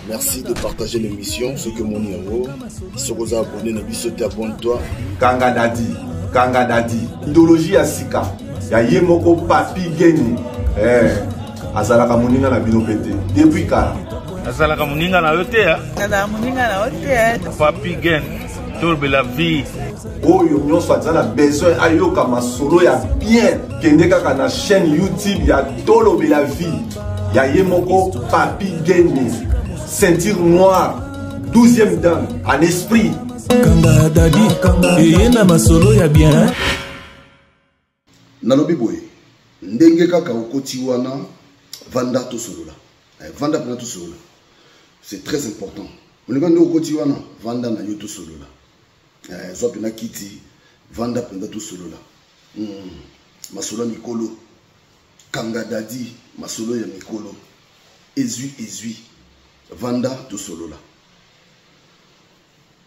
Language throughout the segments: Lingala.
Merci de partager l'émission. Ce que mon numéro, si vous abonnez, abonne-toi. Kanga Dadi. Idéologie à Sika. Ya Yemoko Papi Geni. Azalaka Moninga na bino pété. Depuis kala. Azalaka Moninga na yote. Papi Geni. Tourbe la vie. Oyo nyonso azala besoin ayoka masolo ya bien. Kende kaka na chaîne YouTube ya Tolobe la vie. Ya Yemoko Papi Geni. Ceinture noire. 12e dan en esprit. Kanga Dadi. Yena masolo ya bien. Nalobi boye. Ndenge kaka okoti wana vanda to solola. Vanda pena to solola. C'est très important. Olinga ndo okoti wana vanda na yo to solola. Zo pena kiti vanda pena to solola. Masolo mikolo. Kanga Dadi masolo ya mikolo. Ezui vanda to solola.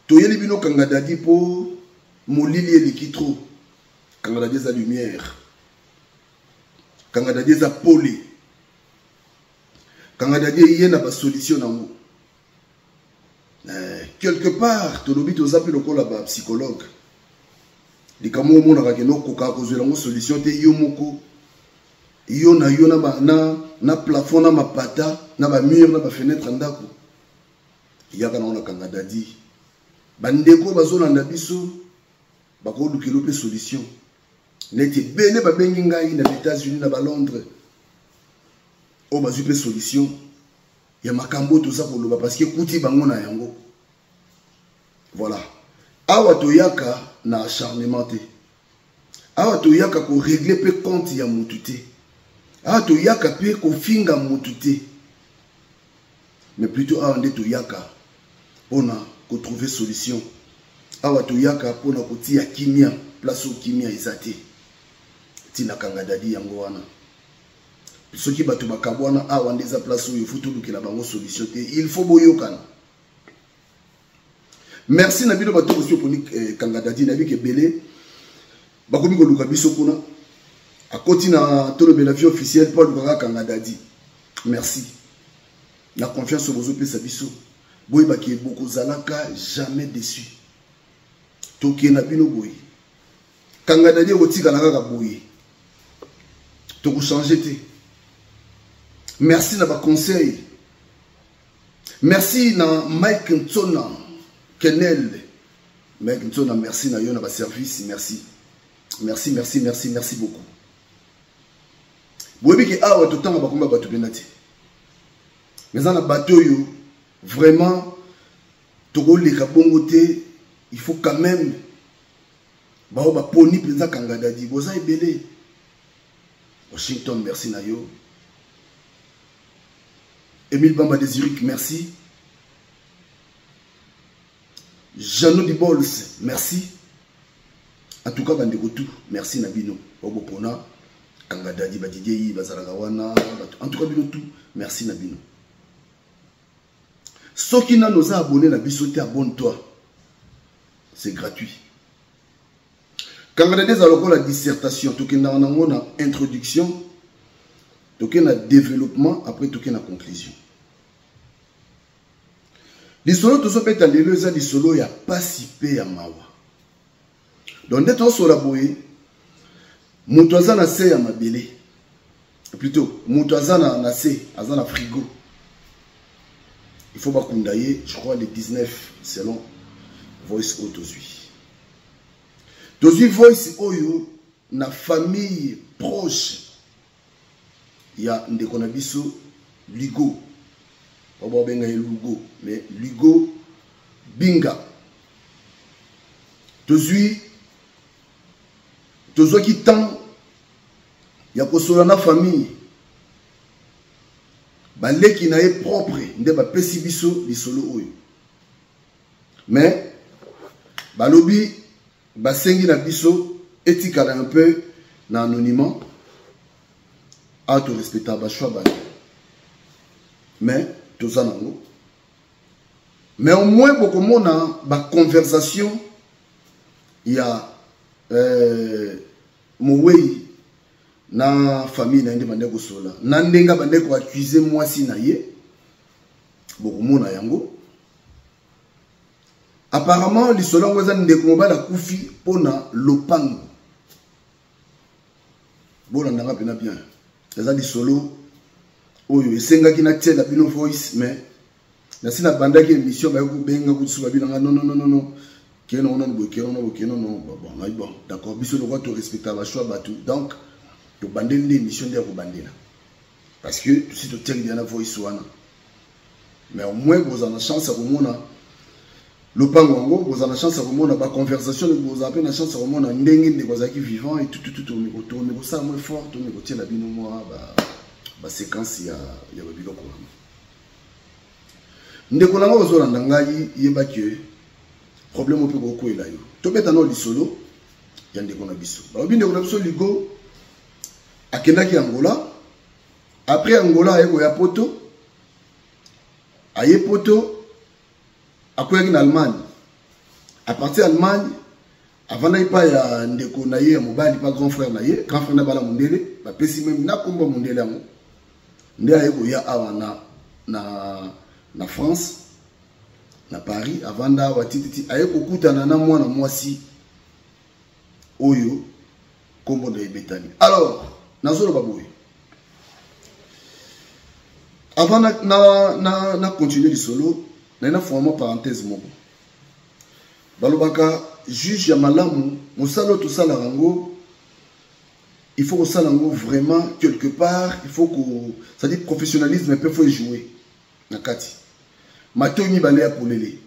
Toyeli bino Kanga Dadi po molili eleki trop. Kanga Dadi za lumière. Kanga Dadi za pole. Kanga Dadi yena ba solution nango. Quelque part tolobi tozapi lokola ba psychologue. Likamo mona ka keno koka kozela ngo solution te yo moko. Yo na plafond na mapata na ba mur na ba fenêtre ndako. Yaka na Kanga Dadi. Bandeko bazolanda biso bako lukelo pe solution. Neti bene ba bengi ngai na États-Unis na ba Londres. O bazu pe solution ya makambo to za koloba parce que kuti bango na yango. Voilà. Awa toyaka na acharnement te. Awa toyaka ko régler pe compte ya mutu te. Awa toyaka pe ko finga mutu te. Mais plutôt awa nde toyaka pona ko trouver solution. Awa toyaka pona ko tia kimia, place au kimia ezate. Tina Kanga Dadi yango wana. Soki bato bakabwana awa ndeza place où il faut tout lukela bango solution te. Il faut boyokana. Merci na bino bato ko poni Kanga Dadi na bike belé. Bakomi ko luka biso kuna. Akoti na Tolobe la vie officielle Paul Kanga Dadi. Merci. La confiance au bozo pesa biso. Boy baki beaucoup zalaka jamais déçu. Toke na bino boy. Kanga Dadi otika na kaka boy. Toko changer te. Merci na ba conseil. Merci na Mike Ntona Kenel. Mike Ntona merci na yo na ba service, merci. Merci beaucoup. Boyebi ke awa to tanga ba komba ba to penati. Mais na bateau yo vraiment toko leka bongo te, il faut quand même ba o ba poni penza Kanga Dadi boza ebele. Washington merci na yo. Emile Bamba de Zurich, merci. Jeannot Dibols, merci. En tout cas, Bandeko tout, merci Nabino. Obopona, Kanga Dadi, Badidei, Bazaragawana. En tout cas, Bino tout, merci Nabino. Ceux qui n'ont pas abonné à Bissoté, abonne-toi. C'est gratuit. Kanga Dadi a la dissertation, tout qui n'a pas introduction. Toké na développement, après toké na conclusion. L'isolo to so peta lelo za l'isolo ya pasipe ya mawa. Donc dès on so la boye, mutu aza na se ya mabele. Plutôt, mutu aza na se, aza na frigo. Il faut bakundaye, je crois le 19 selon Voice O Tozui. Tozui Voice Oyo na famille proche. Il y a ndeko na biso Lugo. Obo benga Lugo, mais Lugo Binga. Tozui qui tend ya kosola na famille. Ba leki na e propre nde ba pesi biso lisolo oyo. Mais balobi ba sengi na biso etikala un peu na anonymat. Auto respectable choix bas. Mais tout ça nango. Mais au moins beaucoup mona ba conversation il y a Mouwei na famille na inde bande ko sola na ndenga bande ko accuser mwasi na ye bokomona yango apparemment lisolo ngo za ndeko mobala kufi pona lopango bona ndanga pena bien eza lisolo oyo esengaki na tiela bino voice mais na sina bandaki émission ba ko benga ko tsuba bilanga non keno on non bon d'accord biso le droit de respecter la choix batu donc to bandeli l'émission de ko bandela parce que si to tell na voice wana mais au moins vous avez la chance à komona lopango ngo vous avez la chance à komona ba conversation vous avez la chance à komona ndenge ndeko zaki vivant et tout mais ko ça moins fort to me ko tiela bino moi ba séquence ya biloko ndeko nanga ozolanda ngai yeba ke problème ope ko ela yo to beta no lisolo ya ndeko na biso ba ndeko na biso ligo akendaki Angola après Angola ayeko ya poto aye poto akoyaki na Allemagne à partir Allemagne avant na ipa ya ndeko na ye mobali pa grand frère na bala mondele ba pesi même na komba mondele yango nde ayeko ya awa na France na Paris avant da watiti ayeko kutana na mwana mwasi oyo kombo de betani alors nazolo baboy avant na continuer le solo na forma parenthèse moko balobaka juge ya malamu musalo to sala rango il faut que ça lango vraiment quelque part il faut que ça dit professionnalisme mais peut faut jouer na kati Mathieu Mibale a polélé.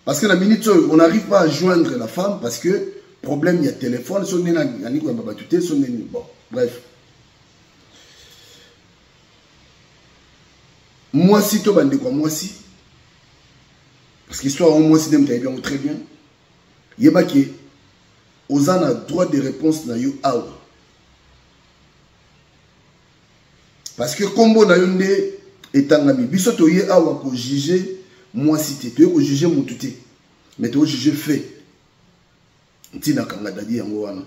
Parce que la minute on n'arrive pas à joindre la femme parce que problème il y a téléphone, bon, bref. Moi si tu bande quoi moi si parce qu'histoire au moins si dem bien très bien. Yeba ki ozana droit de réponse na yo awa. Parce que combo na yonde etangami biso to ye awa ko juger moi cité to ko juger mututé mais to juger fait ntina kanga dadi yango wana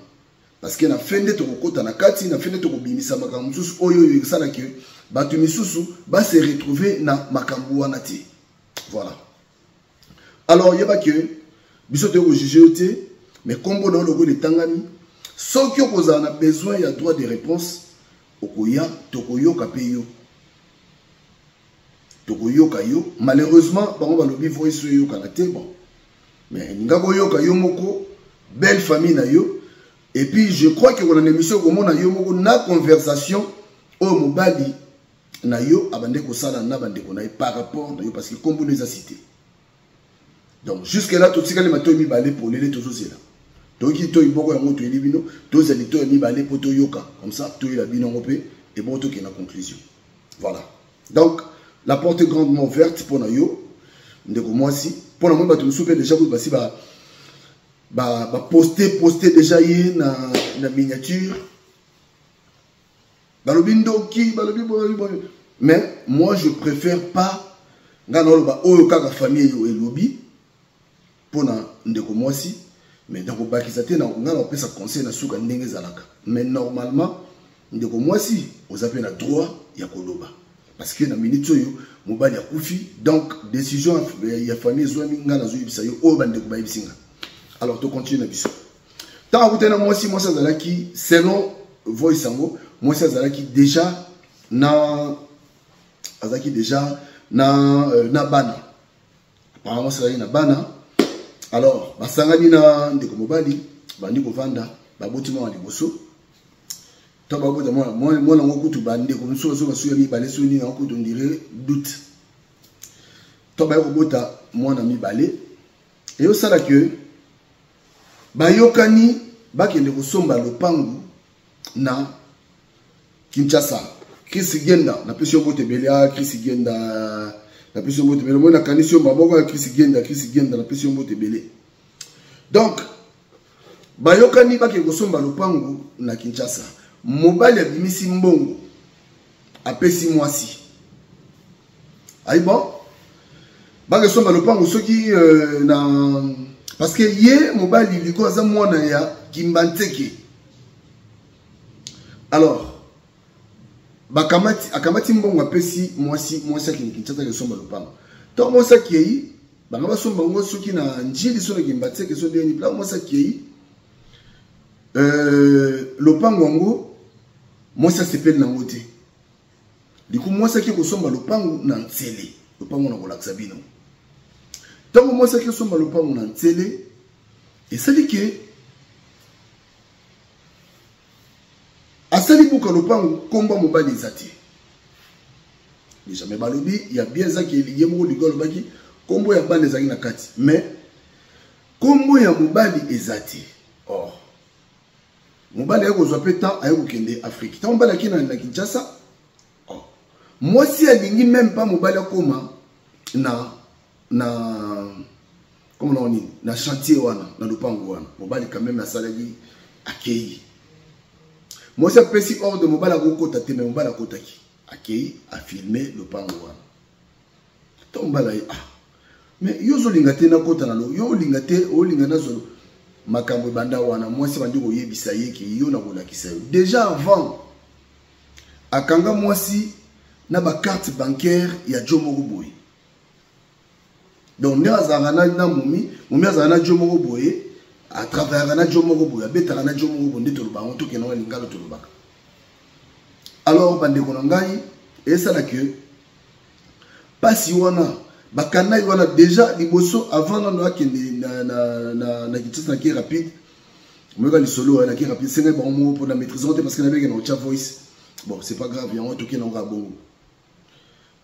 parce que na fende to kokota na kati na fende to ko bimisa makambo susu oyo yo sala ke batu misusu ba se retrouver na makambo wana ti voilà alors yeba que biso to ko juger te mais combo na logo etangami soki okoza na besoin ya droit de réponse okoya to koyoka pe yo tokoyoka yo malheureusement bango balobi voice yo kanate bon mais ngako yoka yo moko belle famille na yo et puis je crois que on a une émission comme na yo moko na conversation au mobali na yo abande ko sala na bande ko na par rapport na yo parce que comme vous les a cité donc jusque là tout tikali mato mi balé pour les tozo zela donc qui to iboko ya moto elibino to zeli to mi balé pour to yoka comme ça to ila bino ngopé et bon to qui na conclusion voilà donc la porte est grandement ouverte pour nous. Ndeko moi si pour nous ba tu souper déjà basi ba poster déjà yé na miniature. Balobindo ki balobi mais moi je préfère pas ngana ba oyo kaka famille yo elobi pour na ndeko moi si mais ndeko bakisate na ngana pesa conseil na suka ndenge zalaka mais normalement ndeko moi si aux appels na droit ya koloba. Parce que dans minute yo mobali ya kufi donc décision ya famille zwa minga na zo yibisa yo o bande ko bayisinga alors to continue na biso tant akutena moi si moi ça zalaki selon voice sango moi ça zalaki déjà na bana apparemment ça na bana alors basangani na ndeko mobali bandi ko vanda babotima wa liboso moi la ngokutu bande comme so basuya mi balé so ni na ngokutu ndire doute to ba robota moi na mi balé et au sala que bayokani bakende kosomba lopangu na Kinshasa Chris Genda na pesio bote belia Chris Genda na pesio bote belia moi na kanisio baboko Chris Genda na pesio bote belé donc bayokani bakende kosomba lopangu na Kinshasa mobali ya bimisi mbongo apesi mwasi ayi bon bage somba lopango soki na parce que ye mobali liko aza mwana ya Kimbanteke Alors, akamati mbongo apesi mwasi ki Kinshasa ke somba lopango. To mwasa kiei, banga somba ngo soki na njili so na kimbate ke so deni pla mwasa kiei. Lopango ngo mwasa sepeli na ngote. Diku mwasa ki ko somba lopango na ntsele. Lopango na kolaksa bino. To mwasa ki somba lopango na ntsele, et sali ke asali buka lopango komba mobali ezati. Déjà mais balobi il y a bien ça qui est lié mo ligolo baki kombo ya bande ezaki na kati mais kombo ya mobali ezati. Or mobali ya kozwa pe temps ayo kende Afrique. Tant mobali ki na Kinshasa. Oh. Moi si alingi même pas mobali akoma na comment on dit na chantier wana na lopango wana. Mobali quand même asalaki akei. Moi, ça peut si hors de mon bal à Gokota, mais mon bal à Kotaki. Akei a filmé le pangouan. Ton balai, ah. Mais yo zo lingate na kota na lo, yo lingate, o lingana zo. Makambo banda wana, moi c'est bandi ko yebisa ye ki yo na kola kisayo. Déjà avant, akanga moi si na ba carte bancaire ya Jomo Boy. Donc ne azangana na mumi azangana Jomo Boy. À travers un adjoint Boya, Betana Jomo Bondi to Bango to Kenon Lingalo to Baka. Alors, Bande Konangai, et ça la queue. Pas si on a, Bakana, on a déjà les bossos avant na Kinshasa qui est rapide. Moi, les solos, qui est rapide, c'est un bon mot pour la maîtrise parce qu'il y avait un autre voice. Bon, c'est pas grave, il y a un autre qui est en rabon.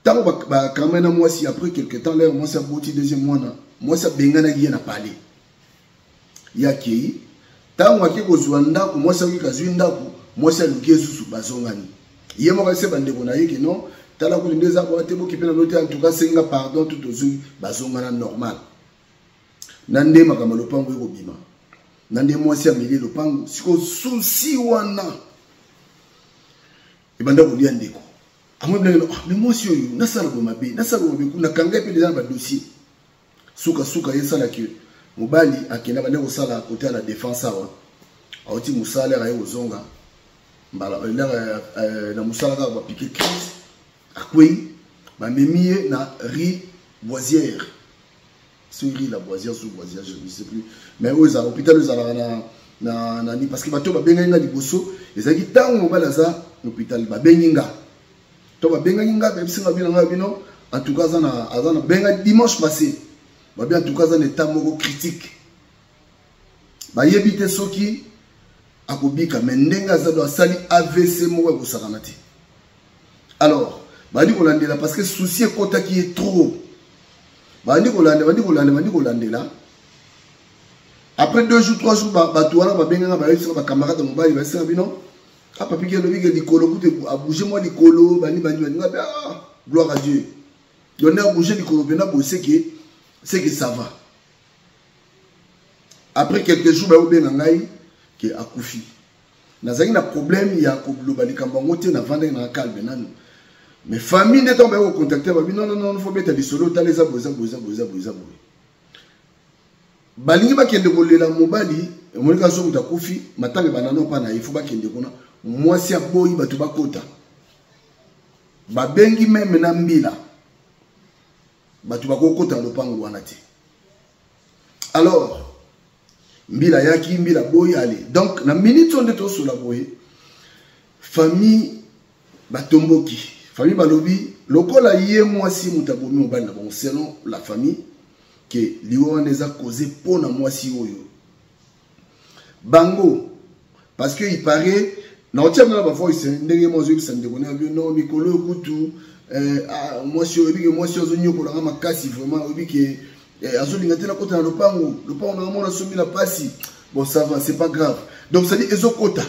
Tant que quand même, moi, si après quelques temps, là, moi, ça bouti deuxième mois, moi, ça bengana qui a parlé. Yakei tango akiko zwanda ko mwasa kikazwinda ko mwasa lukezu bazongani yemo ka se bande kona yeke non tala ko ndeza ko atebo kipena note en tout cas senga pardon tout ozu bazongana normal nande makama lopango yeko bima nande mwasa ameli lopango siko souci wana ibanda ko lia ndeko amwe blango mais mwasi oyo nasala ko mabe kuna kanga pe déjà ba dossier suka yesala que mobali akenda bande ko sala côté à la défense awa auti musala ya ozonga mbala na musala ka ba piquer crise akwei ba memie na rue Boisière sur rue la Boisière sous Boisière je ne sais plus mais aux hôpital na ni parce que bato ba benga liboso ezaki tango mobala za hôpital ba benga to ba benga ba bisinga bino en tout cas azana benga dimanche passé. En tout cas, dans l'état critique. Bah, yébite soki, akobika, mais n'enga zado sali AVC moua kosaramati. Alors, bah, dit qu'on là parce que souci est kota qui est trop. Bah, dit qu'on là. Après 2 jours, 3 jours, bah, tout va bien, bah, camarade de mon bail, il va se faire, non? Ah, papi, qui a le week-end, l'icolo, a bougé moi l'icolo, gloire à Dieu. Il a bougé l'icolo, c'est que ça va. Après quelques jours, il y a un qui a koufi. Il y a un problème, il y a un problème, il y a un calme. Mais famille n'est pas contacté, non, il faut mettre des solos, il y a boza. Balingi ba kende ko lela mobali, mo ka so muta kufi, matanga banana pa na ifu ba kende kona, mwasi ya boyi batu bakota. Ba bengi meme na mbila. Batu bakokota lopango wana te. Alors, mbila yaki mbila boyi allez. Donc na minute on est sur la boyi, famille batomboki, famille balobi, lokola yé mwasi mutabomi mobali na bon selon la famille que lion les a causé pour na mwasi oyo. Bango parce que il paraît na otiam na ba voice ndenge mozo bi sande kona bi no mikolo kutu mwasi oyo bi mwasi ozo nyoko na makasi vraiment obi ke azolinga tena kota na lopango na mona somi na pasi. Bon ça va, c'est pas grave. Donc ça dit ezokota.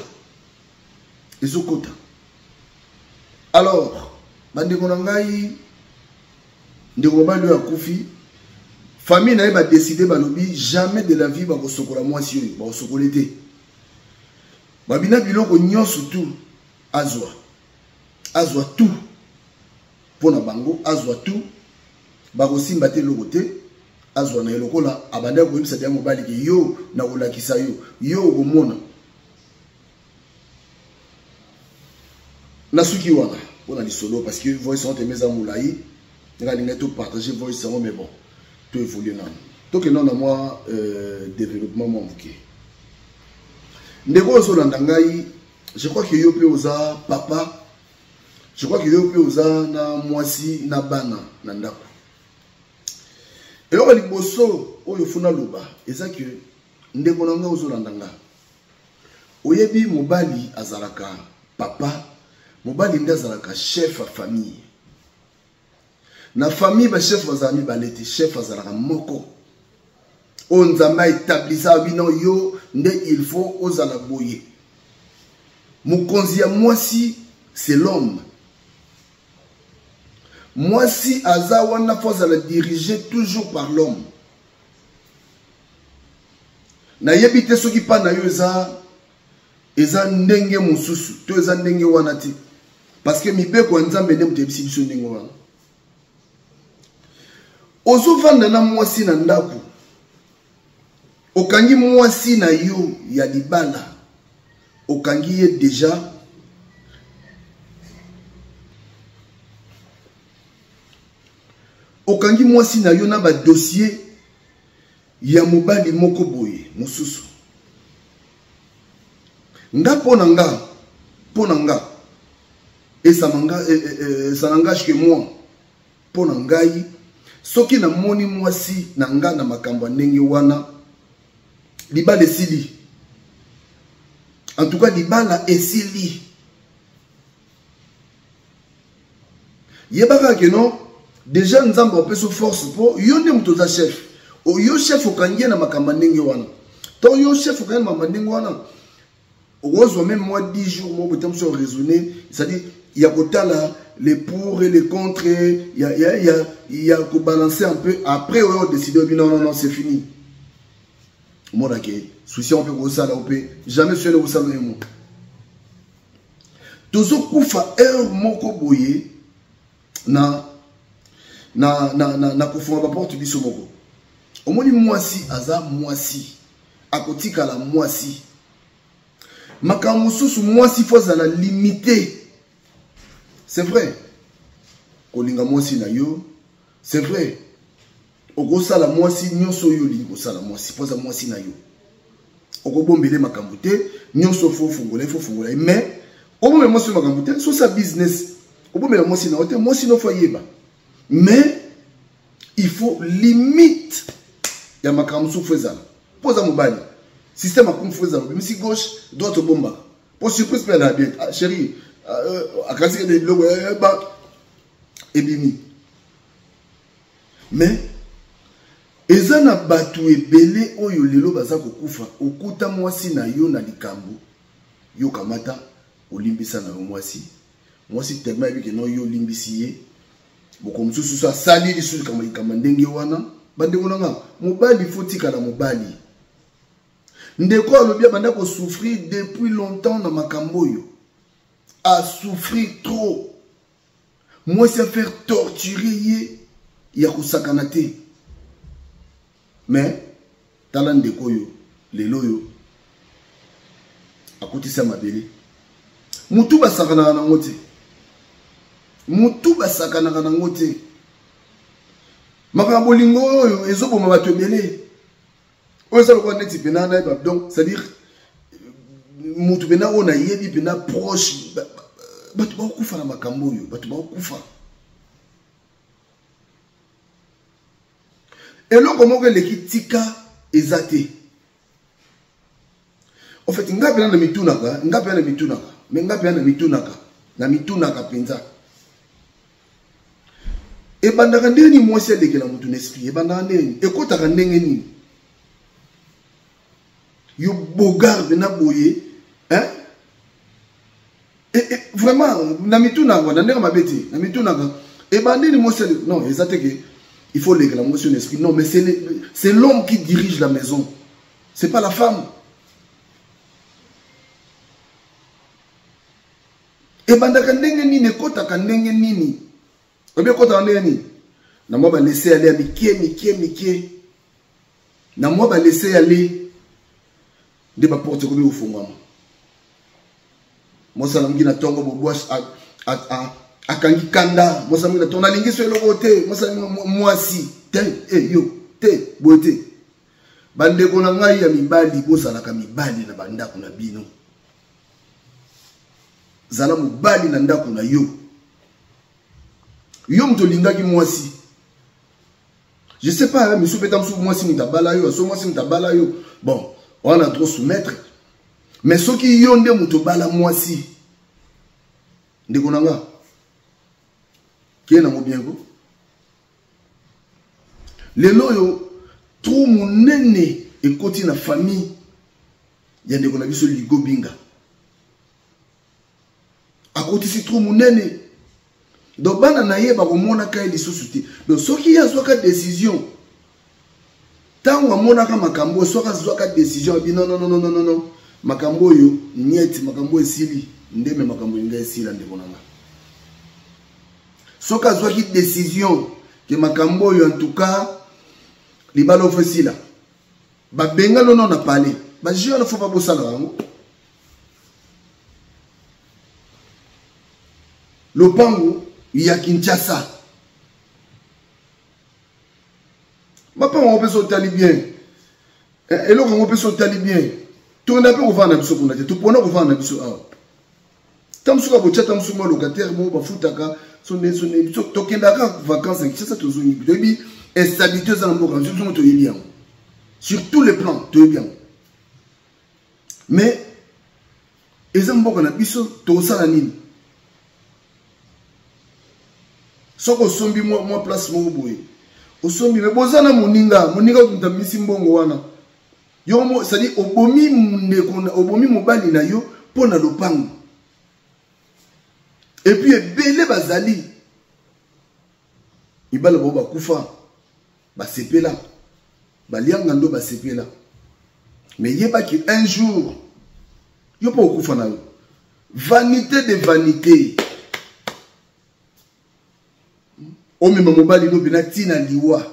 Alors bandeko na ngai ndeko ba lo akufi. Famille n'a décidé balobi jamais de la vie ba kosokola mwasi oyo ba kosokolete. Babina biloko nyonso tout azwa tout pour na bango azwa tout ba kosimba te lokote azwa na lokola abanda ko yebisa dia mobali ke yo na olakisa yo komona Nasuki wana on a dit solo parce que voice sont mes amoulaï on tout partager voice mais bon tout évolue là donc non na moi développement mon bouquet ndeko solo ndangai je crois que yo pe oza papa je crois que yo pe oza na mwasi na bana na ndako et on li boso oyo funa loba eza que ndeko nanga ozo landanga oyebi mobali azalaka papa mobali nde azalaka chef à famille na famille ba chef bazami balete chef azalaka moko on nzamba établissa bino yo nde il faut ozala boye mokonzi ya mwasi c'est l'homme mwasi aza wana faut azala dirigé toujours par l'homme na yebi te soki pa na yo eza ndenge mosusu to eza ndenge wana te parce que mibeko ya nzambe nde moto yebisi biso ndenge wana ozovanda na mwasi na ndako okangi mwasi na yo ya libala okangi ye deja okangi mwasi na yo na ba dossier ya mobali moko boye mosusu nga pona nga et ça n'engage que moi pona ngai soki na moni mwasi na nga na makambo ndenge wana libala esili en tout cas libala esili yebaka ke non déjà nzambe opeso force po yo nde moto za chef yo chef okangi na makambo ndenge wana to yo chef okangi na makambo ndenge wana heureusement même moi 10 jours moi botam sur raisonner c'est-à-dire il y a kotala les pour et les contre il y a ko balancer un peu après on décider non c'est fini moi OK souci on peut osala on peut jamais se le osala moi tozo kufa moko boye na kufunga ba porte biso moko omoni mwasi aza mwasi akotika la mwasi makambo susu mwasi faut la limiter c'est vrai kolinga mwasi na yo c'est vrai okosala mwasi nyonso yo lingo sala mwasi faut mwasi na yo okobombele makambo te nyonso faut fungola mais obombele mwasi makambo te so sa business obombele mwasi na yo te mwasi no faut yeba mais il faut limite ya makambo susu faut poza mobali système à comme faisant mais si gauche droite bomba pour surprise pour la bien chérie à casser des logo et bimi mais ezana batu ebele oyo lelo baza kokufa okuta mwasi na yo na likambo yo kamata olimbisa na mwasi tellement avec non yo limbisi ye boko mususu sa sali lisu kama ndenge wana bandengo nanga mobali fotika na mobali ndeko alobia banda ko souffrir depuis longtemps na makambo yo a souffrir trop moi c'est faire torturer ye ya kusakana te mais tala ndeko yo lelo yo akotisa mabele mutu basakana na ngote mutu basakana na ngote makambo lingo yo ezoboma bato ebele oyo ça le neti pena na donc c'est à dire mutu pena ona yebi pena proche bato ba kufa na makambo yo bato ba kufa eloko moko eleki tika ezate en fait nga pena na mitunaka mais nga pena na mitunaka penza ebandaka ndeni mwasi alekela mutu n'esprit ebandaka ndeni ekotaka ndenge nini yo bogarde na boye hein et vraiment na mitunaka na ndenge mabeti na mitunaka ebandeni mwasi non ezate que il faut lekela mwasi n'esprit non mais c'est l'homme qui dirige la maison c'est pas la femme ebandaka ndenge nini ekotaka ndenge nini obi ekotaka ndenge nini na mwa ba laisser aller mikie na mwa ba laisser aller de ba porte ko bi ofungama mo sala mgi na tongo bo bois akangi kanda mwasa mwina tona lingi so eloko te mwasa mwasi te yo te bote bandeko na ngai ya mibali bozalaka mibali na bandako na bino zala mobali na ndako na yo mto lingaki mwasi je sais pas monsieur peut-être monsieur mwasi mutabala yo so mwasi mutabala yo bon on a trop soumettre mais soki yo nde muto bala mwasi ndeko na nga kiena mo bien ko lelo yo trou munene ekoti na famille ya ndeko na biso ligo binga akoti si trou munene donc bana na ye bakomona ka lisusu te donc soki ya zwaka décision tango amonaka makambo soka zwaka décision abi non makambo yo nyeti makambo esili ndeme makambo inga esila ndeko na nga soka zwaki décision que makambo yo en tout cas libala ofesila babenga lono na parler ba jio na faut pas bosala rango lopango ya Kinshasa mapa on peut sauter bien et là on peut sauter bien tout n'a pas ouvert na biso kuna te tout pona ouvert na biso ah tamsuka bochata msumo locataire mo bafutaka sonne tokendaka vacances en Kinshasa tozongi debi instabilité za mboka nzuzu to yeli yango sur tous les plans to bien mais eza mboka na biso to sala nini soko sombi moi place mo boye osombi me bozana moninga kutamisi mbongo wana yo mo c'est-à-dire obomi ndeko obomi mobali na yo pona lopango et puis ebele bazali ibala bo bakufa basepela balianga ndo basepela mais yeba ki un jour yo pa okufa na yo vanité de vanité omema mobali no bina tina liwa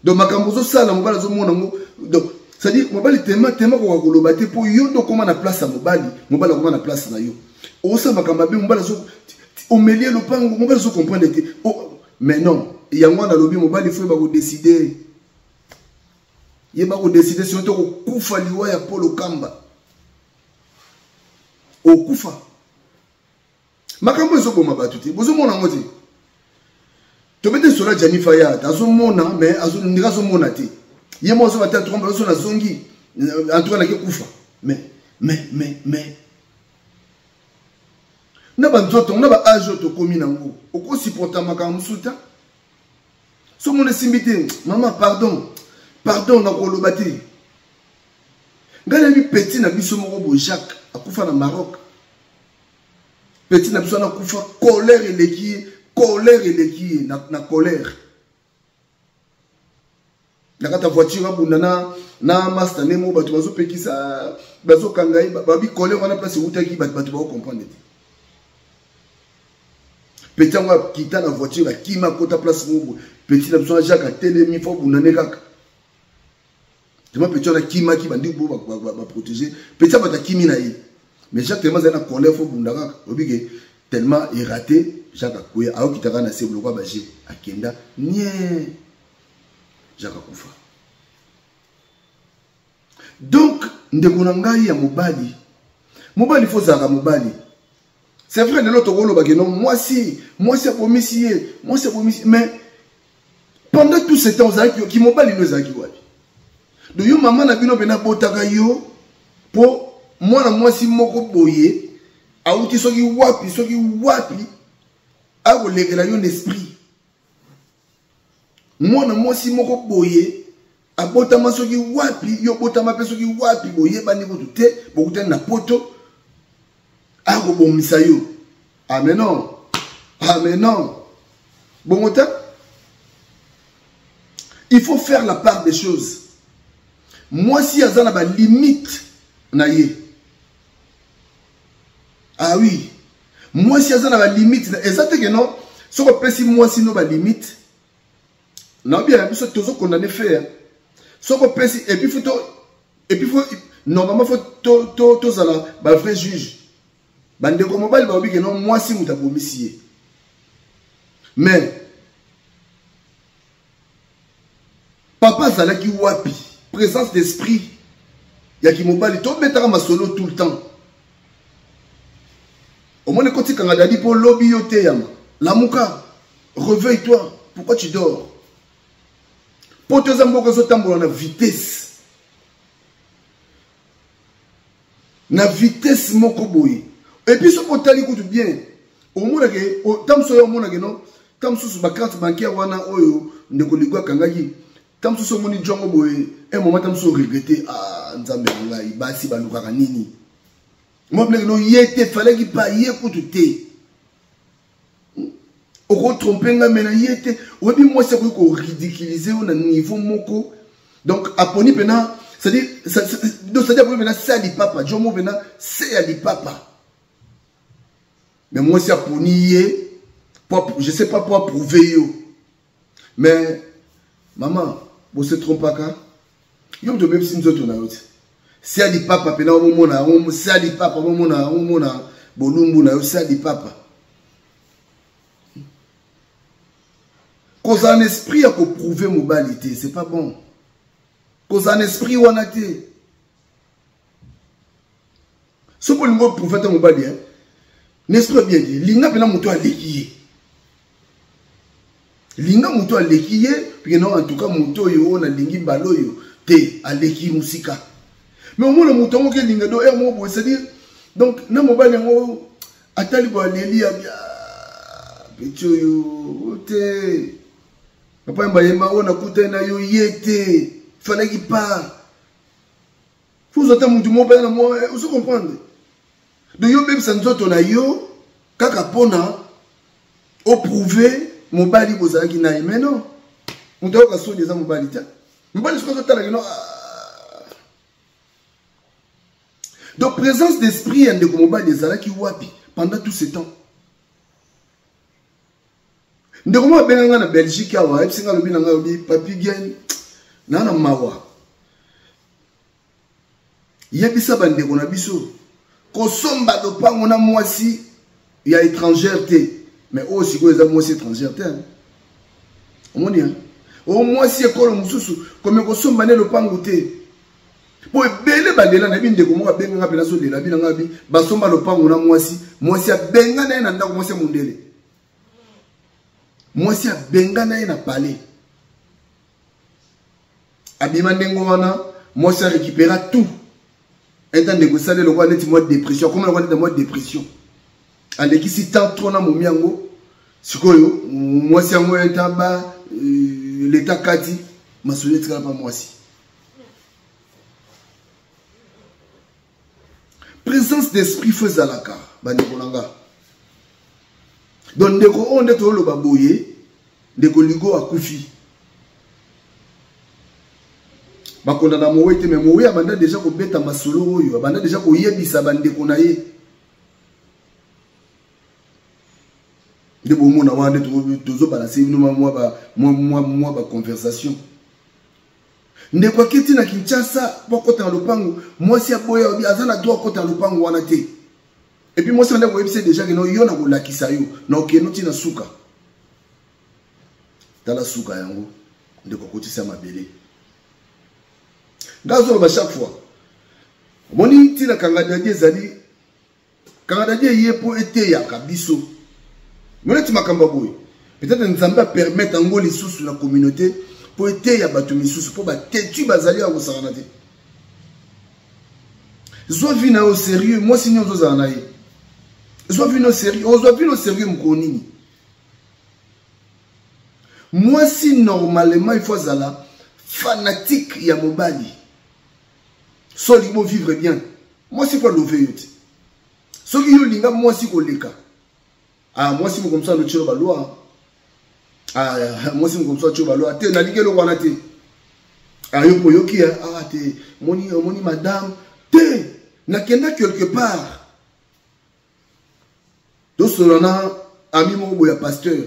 donc makambo zo sala mobali zo mona ngo donc c'est à dire mobali tema ko koloba te po yo to koma na place ya mobali koma na place na yo osa makambo be mobali zo omelie lopango mobali zo comprendre te mais non yango na lobi mobali faut ba ko décider yeba ko décider si on to kufa liwa ya Polo Kamba okufa makambo zo boma batuti bozo mona ngoti to bete sola Janifa ya tazo mona mais azo ndika zo mona te yemo zo bata tromba zo na zongi en tout cas na ke kufa mais na banzoto na ba ajo to komi nango oko supporta makambo suta so mona simbite maman pardon na koloba te ngala bi petit na biso moko bo Jacques akufa na Maroc petit na biso na kufa colère eleki na colère na kata voiture abunda na master nemo bato bazo pekisa bazo kangai babi colère wana place utaki bato ba comprendre te petit ngwa kita na voiture akima kota place mobo petit na biso Jacques atelemi fo bunda kaka tellement petit na kima ki bandi bo ba protéger petit ba ta kimi na ye mais Jacques tellement na colère fo bunda kaka obige tellement irraté Jacques Akouya a okitaka na seblo kwa baje akenda nie Jacques akufa donc ndeko na ngai ya mobali faut zaka mobali c'est vrai de l'autre rôle bageno moi c'est bomisi mais pendant tout ce temps zaki ki mobali no zaki wapi do yo mama na bino bena botaka yo po mwana mwasi moko boye auti soki wapi ako legela yo l'esprit mwana mwasi moko boye abotama soki wapi yo botama pe soki wapi boye bani ko te bokute na poto ako bomisa yo amen non bongota il faut faire la part des choses mwasi azana ba limite na ye. Ah oui. Moi si azana ba limite exactement que non. Ce qu'on peut si moi si no ba limite. Non bien biso tozo condamné faire. Ce qu'on peut si et puis faut normalement faut to zala ba vrai juge. bande ko mobali ba obi ke non moi si muta bomisier. Mais papa zalaki wapi présence d'esprit ya ki mobali to betaka masolo tout le temps. Au moins quand tu as dit pour lobby yote yama lamuka réveille-toi, pourquoi tu dors? Pour te zamboka zo tambola na vitesse. Na vitesse moko boye. Et puis ce qu'on t'a dit écoute bien. Au moins que tam so yo mona ke non, tam so ba carte bancaire wana oyo ndeko ligwa kangaki. Tam so moni jongo boye, un moment tam so regretter ah nzambe ngai basi baluka nini. Moi je fallait qu'il paye écoute te. On retromper nga mena yete. Ou bien moi c'est qu'on ridiculiser au niveau moko. Donc aponi pena, c'est-à-dire c'est-à-dire pena c'est di papa, jomo pena c'est di papa. Mais moi c'est aponi yé, je sais pas pour prouver yo. Mais maman, vous se trompez pas. Yo de même si nous autres on a autre. Si a dit papa, pena au moment si a dit papa, au moment bolumbu na yo si a dit papa. Cause un esprit a prouver mobilité, c'est pas bon. Cause un esprit ou en a été. Ce que nous prouver ta mobilité, n'est-ce pas bien dit? L'inga pena muto a l'équier. L'inga muto a l'équier, puis non en tout cas muto yo na lingi balo yo te a l'équier musika. Mais au moins le mouton qui est do mo c'est-à-dire donc na mobile ngo atali bo leli ya bicho yo te papa mbayema ona kutana yo yete fallait qu'il part faut attendre mutu mo na moi vous comprendre de yo même sans autre na yo kaka pona au prouver mobile bozala ki na mais non mutu ka so des mobile ta mobile ce que tala ki non. Donc, présence d'esprit, il y a des qui wapi pendant tout ce temps. Nous avons bien en Belgique, papi gagne, nana mawa. Il y a des sabans de Gonabiso. Kosomba de pas on a moi si il y a étrangère mais aussi quoi les moi si étrangère au moins au moins si école mususu comme kosomba ne le pangote. Pour belle bandela na binde ko mo benga pena so de la bina ngabi basomba lopango na mwasi benga na ina ndako mwasi mundele mwasi benga na ina palais abima ndengo wana mwasi récupéra tout étant négocié le roi net mode dépression comme le roi net mode dépression aleki si tant trop na momiango sikoyo mwasi yango etaba l'état kati masolé tika pa mwasi. Présence d'esprit faisait la car, Banikolanga. Donc, ndeko on est au baboye, ndeko ligo a koufi. Bakonda na mowe te mais mowe abanda déjà ko beta masolo oyo, abanda déjà ko yebisa bandeko na ye. Ndebo mona wande tozo balancer moi ba conversation. Ndeko kiti na Kinshasa bokota na lopango mwasi aboya obi azana droit kota na lopango wana te. Et puis mwasi ndeko yebise déjà que no yo na kolakisa yo na okeno tina suka. Tala suka yango ndeko kotisa mabele. Ngazo ba chaque fois. Moni tina kangadadie zali kangadadie yepo ete ya kabiso. Mona ti makamba boy. Peut-être nzamba permettre ngo les sous la communauté pour être ya batumi sous pour ba tetu bazali ya kosakana te. Zo vina au sérieux, moi sinon zo za naï. Zo vina au sérieux, zo vina au sérieux mkonini. Moi si normalement il faut zala fanatique ya mobali. Solimo vivre bien. Moi si pas lever yote. So ki yo linga moi si koleka. Ah moi si mo comme ça no tshiro ba loi. Ah, moi, c'est comme ça, tu vas le voir. Tu as dit que le roi te. Ah, yoki, ah, te. Moni, madame. Te. N'a qu'un quelque part. Donc, on a ami mon boya pasteur.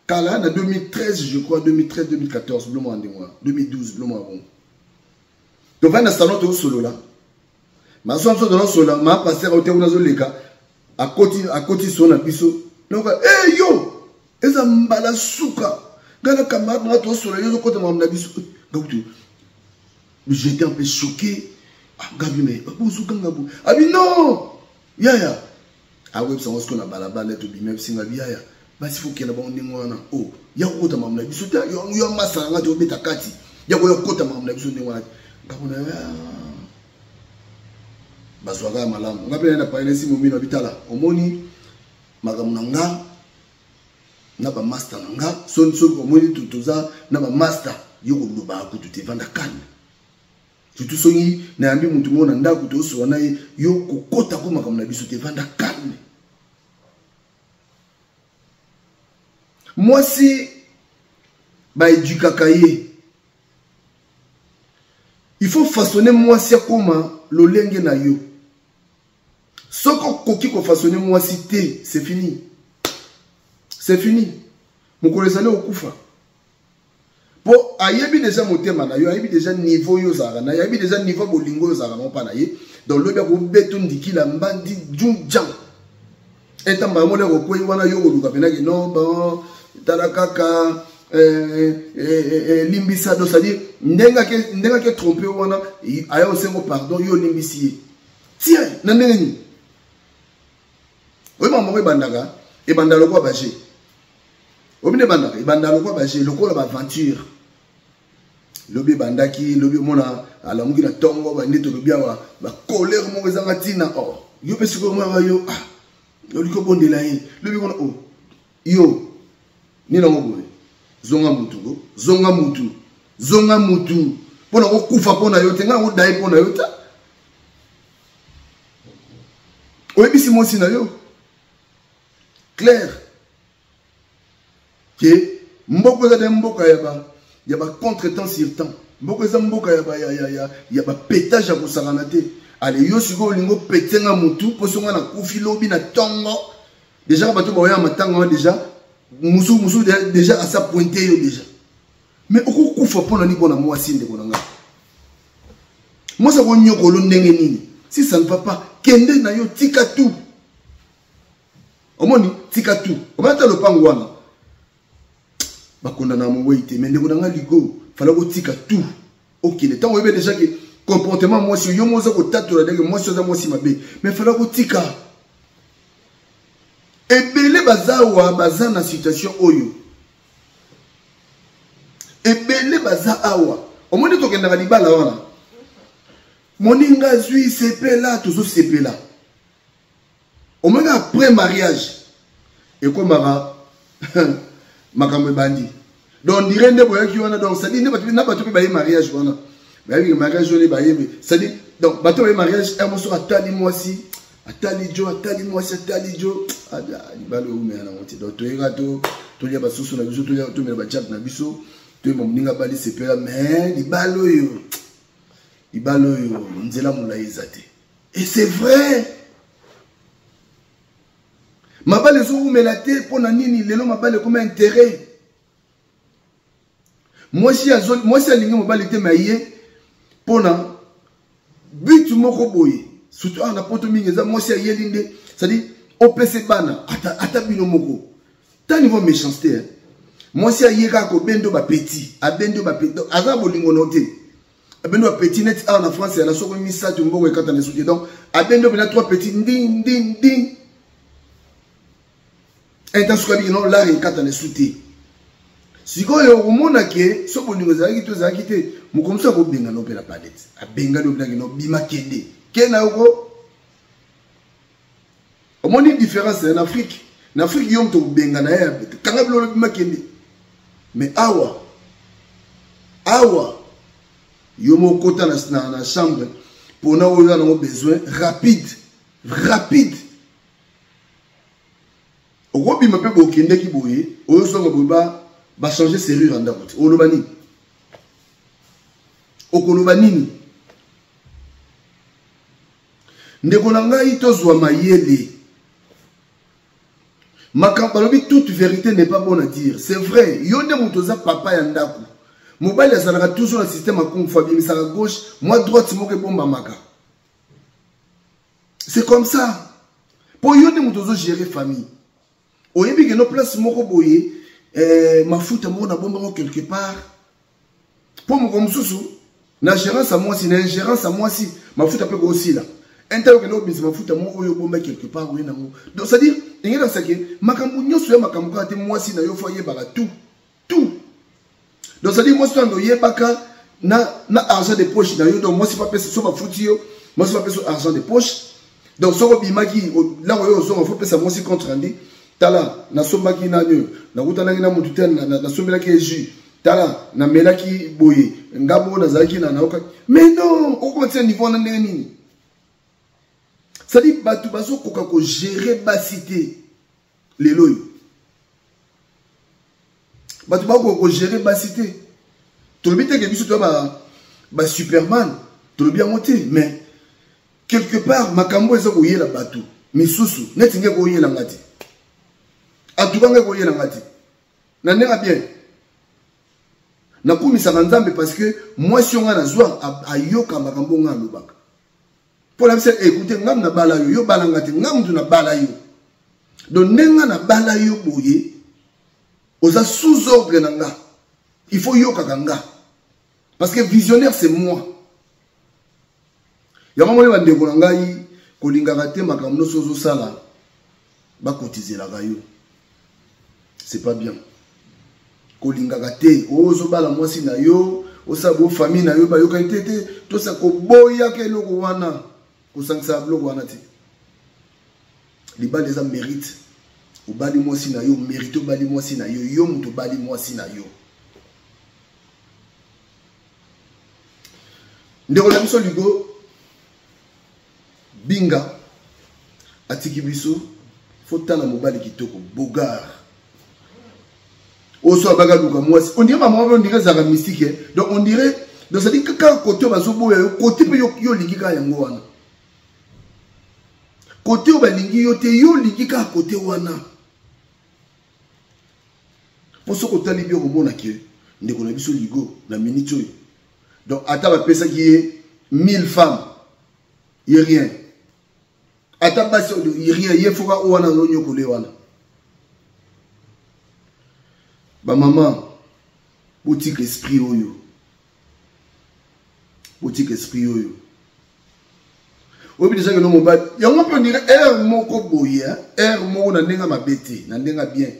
Car là, en 2013, je crois, 2013-2014, bleu-moi, 2012, bleu-moi, bon. Donc, on a un salon de solo là. ma so dans sola ma passer au terrain zo leka à côté son abiso donc yo eza mbala suka ngana camarade na to sola yo côté ma abiso gabutu j'étais un peu choqué gabi mais bonjour gangabo abi non yaya a web ça on se connaît balabala to bi même singa yaya basi faut qu'il y ait bon ndingwana oh ya côté ma abiso yo masanga to beta kati ya côté ma abiso ndingwana ngabona bazwaka malamu ngapela na paile si mumino bitala omoni makamuna nga na ba master nga son omoni tutuza na ba master yoko luba ku tutevanda kan tutu songi na ambi muntu mona ndaku to so na yo kokota ko makamuna biso tevanda kan moi si ba éducakaye il faut façonner moi si comment lolenge na yo. Soko koki ko façonner moi cité, c'est fini. C'est fini. Mon kolesane okufa. Po ayebi déjà motema na yo, ayebi déjà niveau yo zara na, ayebi déjà niveau bolingo yo zara non pa na ye. Donc le ko beton dikila mbandi junjang. Etamba mo le ko koyi wana yo ko luka pena ki non bon talakaka limbisa do c'est-à-dire ndenga ke tromper wana aya osengo pardon yo limbisi tiens na ndengeni oui maman bandaka e bandalo kwa baje obine bandaka e bandalo kwa baje lokola ba aventure lobi bandaki lobi mona ala mungi na tongo ba ndito lobi wa ba colère mo ezanga tina oh yo pesiko mo yo ah yo liko bondela yi lobi mona oh yo ni na ngobo zonga mutu pona ko kufa pona yote nga ko dai pona yote oyebisi mosi na yo clair que mboko za mboka ya ba contretemps sur temps mboko za mboka ya ba pétage ya kosakana te ale yo siko lingo petenga mutu posonga na kufi lobi na tongo déjà bato ba ya matanga déjà musu déjà à sa pointé yo déjà mais oko kufa pona ni bona moi sinde bona nga moi ça vont nyokolo ndenge nini si ça ne va pas kende na yo tika tout omoni tika tout obata lo pango wana bakonda na mo weite mais ndeko nga ligo fala ko tika tout OK le temps webe déjà que comportement moi si yo mo za ko tatola ndenge moi si za moi si mabe mais fala ko tika ebele bazawa baza na situation oyo ebele baza awa omoni tokenda libala wana moninga zui sepela tozo sepela omoni après mariage ekomaka makambo bandi donc dire nde boyaki wana donc ça dit ne bato pe baye mariage wana baye mariage ole baye ça dit donc bato baye mariage emoso atali mwasi atali jo libalo umena ngoti donc toyeka to tolia basusu na biso tolia to mena ba chat na biso to moninga bali sepela mais libalo yo nzela mulayiza te et c'est vrai mabale zo umela te pona nini lelo mabale comme intérêt moi si alingi mabale te maye pona but moko boye surtout on a poto mingi za moi si ayelinde c'est-à-dire OPC bana ata bino moko ta niveau méchanceté hein. Moi si ayeka ko bendo ba petit abendo ba petit aza bolingo noté abendo ba petit net en France la soko misa tu mboko ekata na soutien donc abendo bena trois petits ding intensuka bi non la ekata na soutien sikoyo omona ke so bolingo zaki te mukomsa ko benga no pela palette abenga do blangi no bima kende kena uko omoni différence en Afrique yom to benga na ya kanga bilo bima kende mais awa yomo kota na chambre pour na oyo na besoin rapide okobi mape bo kende ki boye oyo songa ba changer serrure en ndako okoloba nini ndeko na ngai tozwa mayele makambalobi toute vérité n'est pas bonne à dire c'est vrai yonde mutoza papa ya ndako mobali azalaka toujours na système akongo fabi misaka gauche moi droite moko ebomba maka C'est comme ça. Pour yon de moutozo gérer famille. Oyebi que nos places moko boye, ma foute mo na bomba quelque part. Pour mon comme sousou, na gérance à moi si, na ingérence à moi si, ma foute peut aussi là. Un tel que nous bis ma foute mo oyo bomba quelque part oui nango. Donc c'est à dire, il y a ça que makambu nyoso ya makambu ka te moi si na yo foyer baka tout. Donc c'est à dire moi si ando yebaka na argent de poche na yo donc moi si pas pèse sur ma foute yo, moi si pas pèse sur argent de poche. Donc so bimaki là oyo so faut pèse moi si contre andi. Tala na sombaki na nyo na kutanaki na mutu tena na sombelaki jus tala na melaki boye ngabo na zaki na oka mais non au contraire niveau na ndenge nini ça dit batu baso koka ko gérer basité lelo batu ba ko gérer basité to bité ke biso to ba Superman to bien monter mais quelque part makambo eso ko yela batu misusu netinge ko yela ngati atukanga ko yela ngati na nenga bien na kumisaka nzambe parce que moi si on a nazwa ayoka makambo nga lobaka pour la dire écoutez ngam na bala yo bala ngati ngam tu na bala yo donc nenga na bala yo boye oza sous ordre nanga il faut yoka kanga parce que visionnaire c'est moi ya mama le bande ko ngai ko lingaka te makambo sozo sala ba cotiser la gayo. C'est pas bien. Kolingaka te, ozo bala mwasi na yo, osabo famille na yo ba yo kaitete, to sa ko boya ke loko wana, ko sangsa loko wana te. Liba les hommes méritent. O bali mwasi na yo, mérite bali mwasi na yo, yo muto bali mwasi na yo. Ndeko la biso ligo binga atiki biso fotana mobali kitoko bogar. On dirait maman, on dirait Zara mystique. Donc on dirait, donc ça dit que quand côté on va se boire, côté peut yo ligi ka yango wana. Côté on va ligi yo te yo ligi ka côté wana. Pour ce côté libi au bon akye, ndeko na biso ligo na minute yo. Donc ata ba pesa qui est 1000 femmes, y a rien. Ata ba so y rien, y faut ka wana no nyokole wana. Ba maman, boutique esprit oyo. Boutique esprit oyo. Obi déjà que no mobile, ya on peut dire air moko boye, air moko na ndenga mabete, na ndenga bien.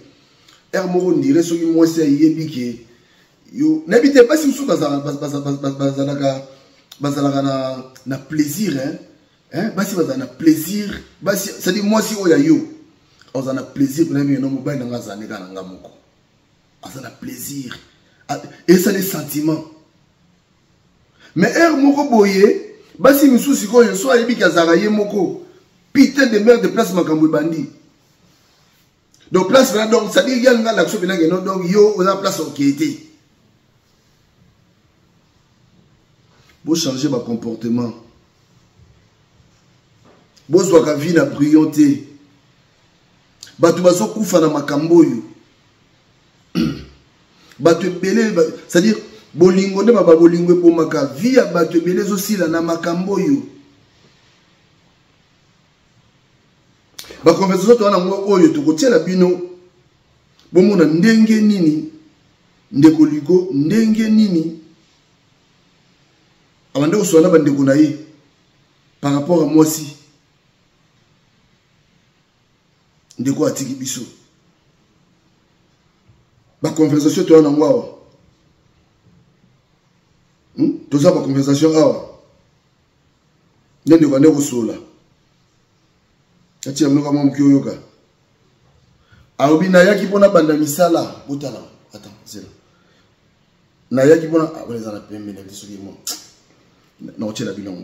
Air moko ndire soki moi c'est yebi ke yo n'habite pas si musu bazalaka na plaisir basi bazana plaisir, basi ça dit moi si oya yo. On a plaisir pour na no mobile nga zaneka na nga moko. Ça a plaisir. Et ça les sentiments. Mais er moko boye, basi misu siko yo so ayebi kazaraye moko. Putain de merde de place makambo bandi. Donc place là donc ça dit yanga l'action bina non donc yo on a place au qui était. Bo changer ma comportement. Bo zo ka vie na brillante. Batu baso kufa na makambo yo. Batu belé, c'est-à-dire bolingo nde baba bolingo pour maka via batu belé aussi là na makambo yo. Ba conversation to na ngo oyo to kotiela bino bomona ndenge nini ndeko ligo ndenge nini abande osona bandeko na ye par rapport à moi si ndeko atiki biso. La conversation tu as en quoi? Tout ça, la conversation n'est pas de sola. Tu as mis comme Kyoyoka. Aobi Naya qui pona banda misala. Botala. Attends, c'est là. Naya qui pona. Ah, ouais, les ana pembe, les souris, moi. Non, tu es la bilan.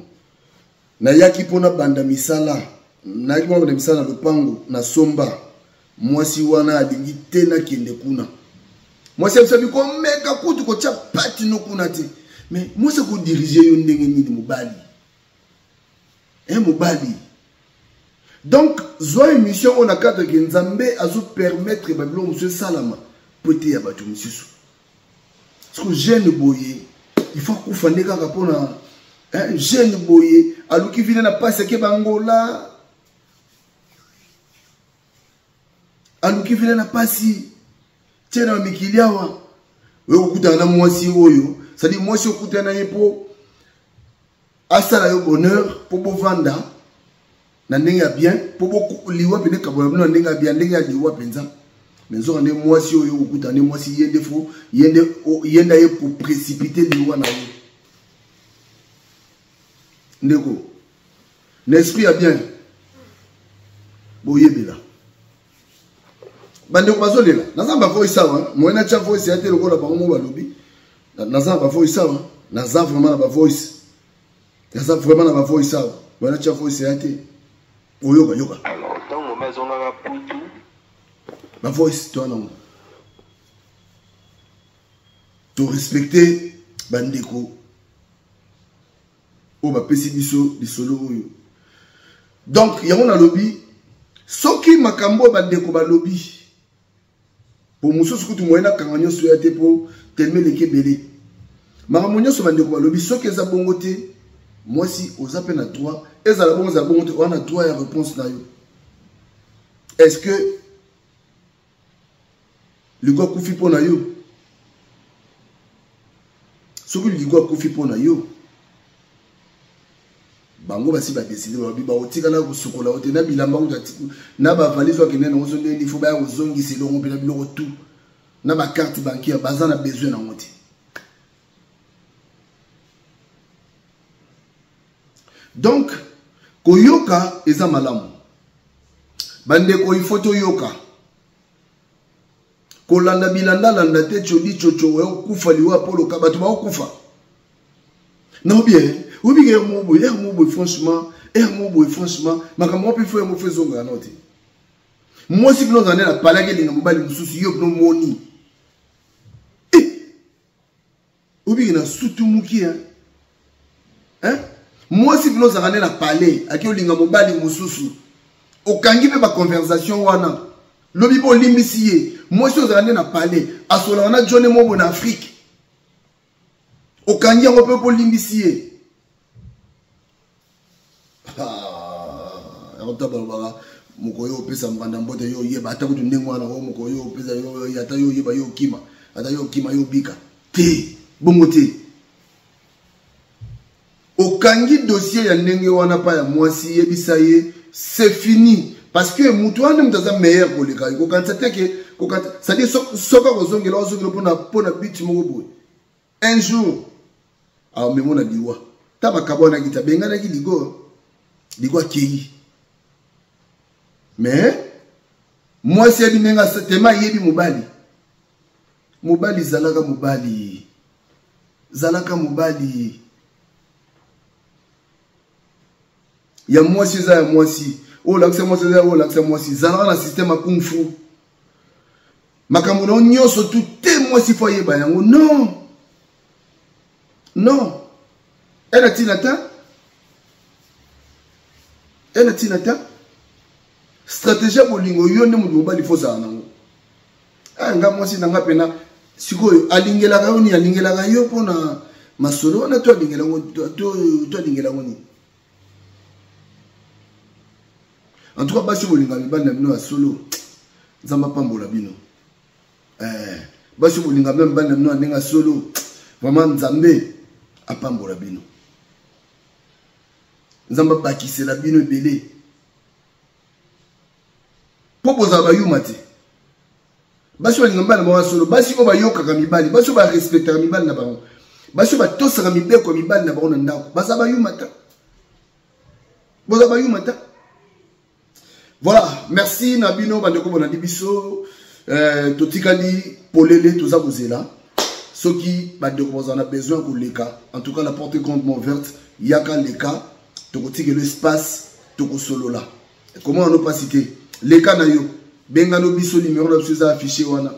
Naya qui pona banda misala. Naya qui pona banda misala, le pango, na somba. Moi, si wana adingi tena kende kuna. Moi, c'est ça, comme mec, coutu ko tia pati no kunati. Mais moi, c'est qu'on diriger yon ndenge ni mobali. Mobali. Donc, zoa émission on a cadre que Nzambe a su permettre Babylon monsieur Salama peut ya batu monsieur. Parce que jeune boye, il faut qu'on fasse des gars pour un jeune boye, alors qui vient na passe que bangola, aluki vile na pasi tena mikiliawa wewe ukutana mwasi oyo c'est-à-dire mwasi ukutana yepo asala yo bonheur pour bovanda na ndenge bien pour beaucoup liwa pene kabola na ndenge bien ndenge liwa penza mais on est mwasi oyo ukutana mwasi yende fo yenda ye pour précipiter liwa na yo ndeko l'esprit a bien boyebela bande ko bazolela nazamba voice sawa moyena cha voice ya tele ko la bango balobi nazamba voice sawa nazamba vraiment na voice nazamba vraiment na voice sawa moyena cha voice ya tele oyoka yoka alors tango mazonga ka putu ma voice toi non to respecter bandeko o ba pesi biso bisolo oyo donc yango na lobby soki makambo bandeko ba lobby pour mususu kutu moyena kanganyo so ya te po telme leke belé makambo nyonso bandeko ba lobby soki eza bongo te moi si oza pe na droit ezala bongo za bongo te on a droit ya réponse na yo est-ce que ligo kufi pona yo soki ligo kufi pona yo bango basi ba décider ba otika na kusukola ote na bilamba utatiku na ba valise wa kenene ozo ndeli fo ba ya ozongi selongo pe na biloko tout na ba carte bancaire baza na besoin na ngote donc koyoka eza malamu bande ko ifoto yoka kolanda bilanda landa te chodi chocho we kufa liwa polo ka batu ba kufa non bien oui bien mo franchement makambo pe fo mo fezonga na oti moi si nous en est la palage linga mobali mususu yo no moni oui bien na sutu muki hein moi si nous en est la palais aki linga mobali mususu okangi pe ba conversation wana lobi bo limbisiye moi si nous en est la palais asola na jone mo bon Afrique okangi ngo pe bo limbisiye otabala mukoyo pesa mbanda mbote yo yeba ata kutu ndengwana ho mukoyo pesa yo yata yo yeba yo kima ata yo kima yo bika te bongo te okangi dossier ya ndenge wana pa ya mwasi yebisa ye c'est fini parce que mutu wana mutaza meilleur koleka ko kanisa teke ko kanisa ça dit soka kozongela pona biti moko boy un jour a memona diwa taba kabona kita benga na ligo kei mais moi c'est binenga tema yebi mobali zalaka mobali ya mwasi za ya mwasi o lakse mwasi za o lakse mwasi zalaka na système a kung fu makambo no nyoso tout te mwasi fo yeba yango non elle a tinata stratégie bolingo yo ne mudu bali fo za nango nga mwasi nanga pena sikoyo alingelaka yo ni alingelaka yo pona masolo na to alingela ngo to alingela ngo ni en tout cas basi bolinga mibali na bino ya solo nzamba pambola bino basi bolinga mibali na bino ndenga solo vraiment nzambe apambola bino nzamba bakisela bino ebele po boza bayuma te basi balinga mibali na bango solo basi oyo bayokaka mibali basi oyo barespectaka mibali na bango basi oyo batosaka mibeko ya mibali na bango na ndako baza bayuma ta boza bayuma ta. Voilà, merci Nabino bandeko bonandi biso totikali polele toza kozela soki bandeko bozana besoin koleka en tout cas la porte est grandement ouverte yaka leka tokotike l'espace tokosolola comment on ne pas citer leka na yo benga no biso numéro na biso affiché wana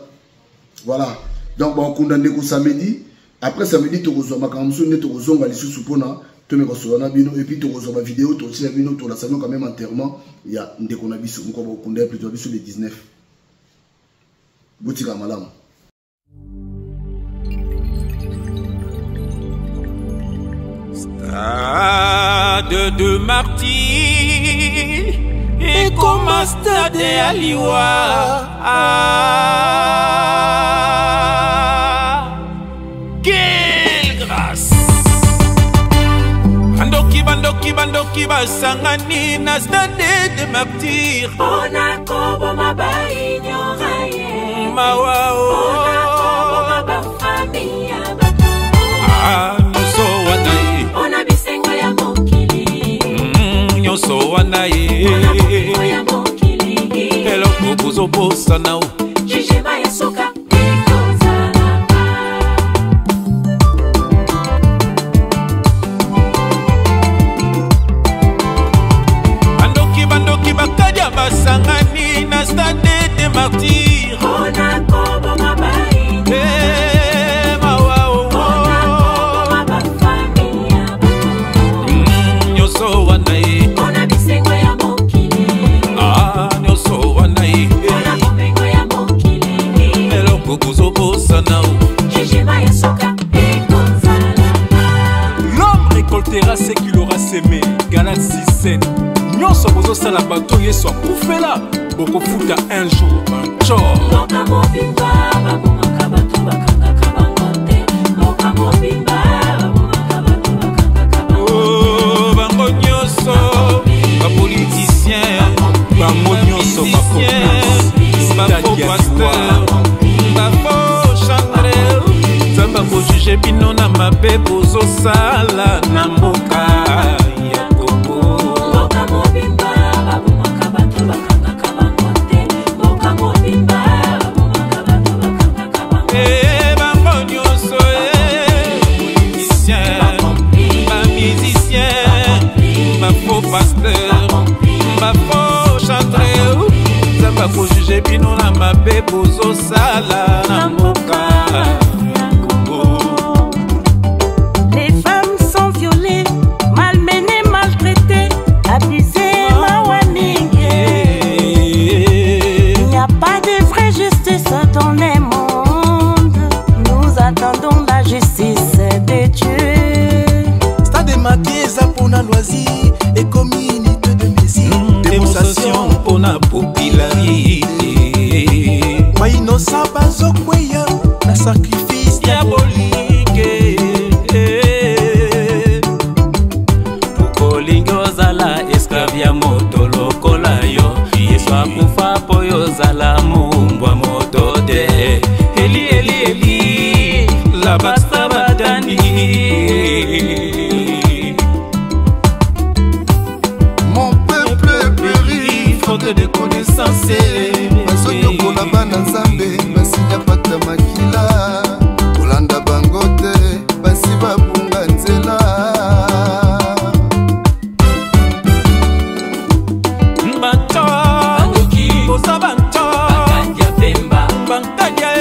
voilà donc ba kondande ko samedi après samedi tokozwa makambo so ne tokozonga lisusu pona tomeko solana bino et puis tokozwa ba vidéo totia bino to la salon quand même enterrement ya ndeko na biso mko ba kunda plutôt biso le 19 boutika malamu. Stade de martyr, ekoma stade ya liwa. Quelle grâce! Bandoki basangani na stade de martyr. Ona kobo mabai nyoraye. Mawao. Ona kobo mabafamia bato. Nyoso wanaye. Ona bisengo ya mokili. Nyoso wanaye. Ona bisengo ya mokili. Eloko kuzobosa nao. Jijima ya soka. Bakadia basangani na stade de martyr. Ona kobo mabai. Mawao. Ona kobo mabafamia bato. Nyoso wanaye. Ona bisengo ya mokili. Nyoso wanaye. Ona bomengo ya mokili. Eloko kuzobosa nao. Jijima ya soka. L'homme récoltera ce qu'il aura semé. Galaxy 7. Nyonso bozosala bato yesu akufela bokofuta un jour un chor. Moka mobimba babomaka bato bakangaka bango te. Moka mobimba babomaka bato bakangaka bango te. Bango nyonso bapoliticien, bango nyonso bakomplice, bafo pasteur, bafo chanteur. Nzambe akojuge bino na mabe bozosala na mboka ya Kongo. Pasteur, ma faux chanteur, ça va pour juger bino na mabe bozo sala na mboka. Les femmes sont violées, malmenées, maltraitées, abusées, mawaningue. Il n'y a pas de vraie justice dans les mondes. Nous attendons la justice de Dieu. Stade maquillé, ça pour la loisir. Et communauté de Messie, démonstration pour la popularité. Ma innocent bazo kweya na sacrifice diabolique. Pukolingo zala esclavia moto lokola yo. Yesu akufa po yo zala mumbwa moto de. Eli eli eli la basta badani. De connaissance bazonyoko na bana nzambe basinya pata makila kolanda bango te basi babunga nzela mbato oza banto bankadia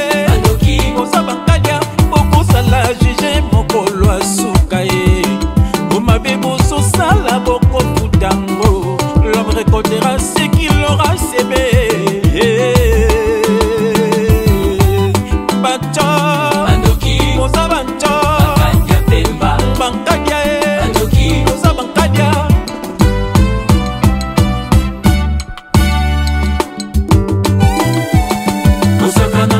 oza bankadia okosala juge mokolo asuka ye bomabe bososala bokofutango. L'homme récoltera ce qu'il aura semé. Banto, oza banto, bankadia, oza bankadia. Osakana,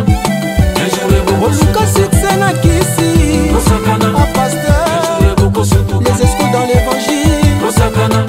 Oluka succès na kisi. Osakana, a pasteur, les esprits dans l'évangile. Osakana.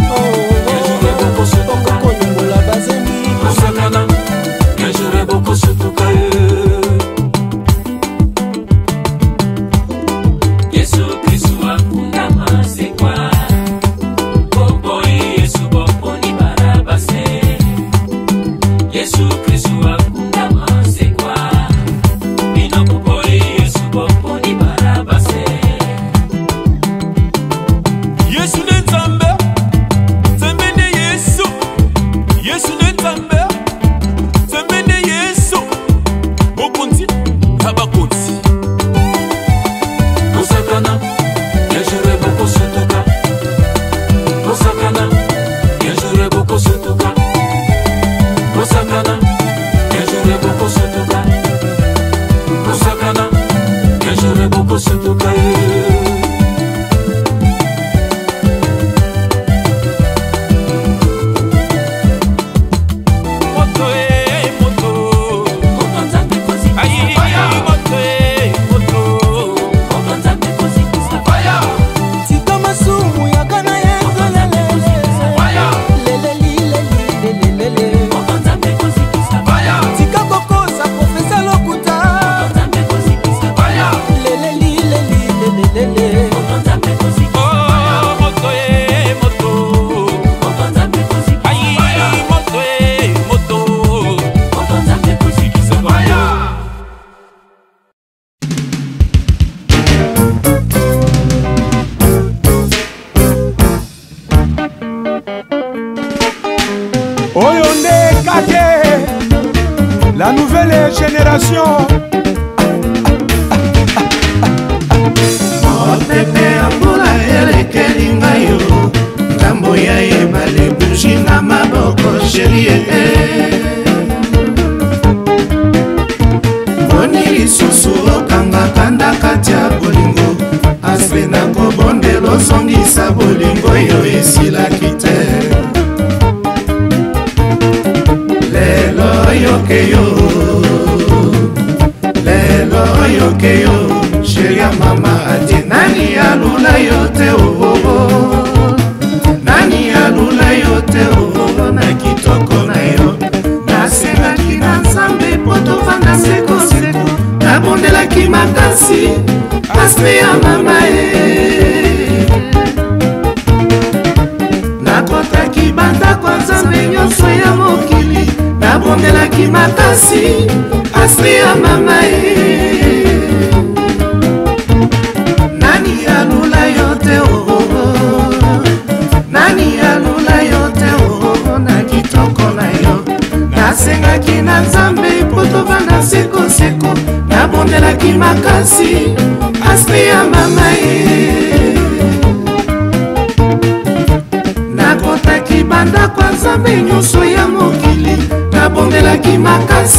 nouvelle génération. Mopepe ambula elekeli ngai yo, ngambo ya ebale buji na maboko sherie. Boni lisusu okanga kanda kati ya bolingo, aspe na kobondela ozongisa bolingo yo esilaki te. Lelo yokeyo, lelo yokeyo, sheria mama ati nani alula yote oh, nani alula yote oh, na kitoko na yo nasengaki na nzambe po tovanda sekoseko, nabondelaki makasi aspe ya mama nakotaki bandako nzambe nyonso ya mokili, nabondelaki makasi aspe ya mama nani alula yote oh, nani alula yote oh, na kitoko na yo nasengaki na nzambe po tovanda sekoseko, nabondelaki makasi aspe ya mama nakotaki bandako nzambe nyonso ya mokili, nabondelaki makasi